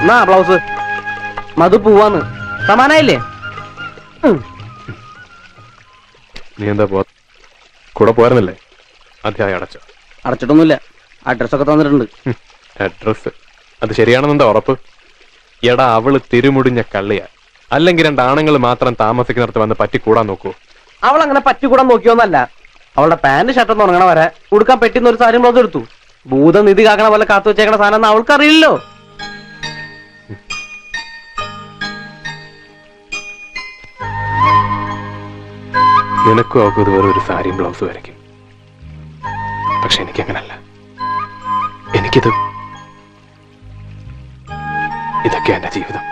എന്നാ ബ്ലൗസ് മധു പോവാന്ന് സമാനായില്ലേ? നീ എന്താ കൂടെ പോരുന്നില്ലേ? അധ്യായം അടച്ചിട്ടൊന്നുമില്ല. അഡ്രസ്സൊക്കെ തന്നിട്ടുണ്ട്. അഡ്രസ് അത് ശരിയാണെന്നെന്താ ഉറപ്പ്? എടാ അവള് തിരുമുടിഞ്ഞ കള്ളിയാ. അല്ലെങ്കിൽ രണ്ടാണുങ്ങൾ മാത്രം താമസിക്കുന്നിടത്ത് വന്ന് പറ്റിക്കൂടാൻ നോക്കൂ. അവൾ അങ്ങനെ പറ്റിക്കൂടാൻ നോക്കിയോന്നല്ല. അവളുടെ പാന്റ് ഷർട്ടൊന്നും ഉറങ്ങണ വരെ ഉടുക്കാൻ പെട്ടിന്ന് ഒരു സാരി ബ്ലൗസ് എടുത്തു. ഭൂതം നിധി കാക്കണ പോലെ കാത്തു വെച്ചേക്കണ സാധനം അവൾക്കറിയില്ലല്ലോ. നിനക്കും അവൾക്ക് ഇത് വേറെ ഒരു സാരിയും ബ്ലൗസ് വരയ്ക്കും. പക്ഷെ എനിക്കങ്ങനല്ല. ഇതൊക്കെ എന്റെ ജീവിതം.